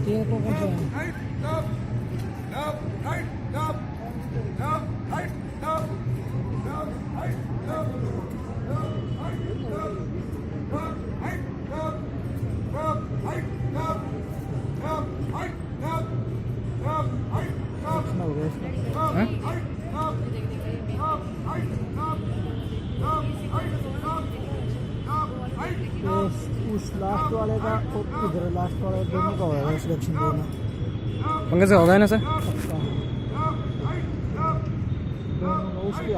तीन को कौन सा है? कितना हो गया इसका? हाँ? उस लास्ट वाले का और इधर लास्ट वाले दोनों का होगा सिलेक्शन दोनों पंकज का होगा ना सर? दोनों उसकी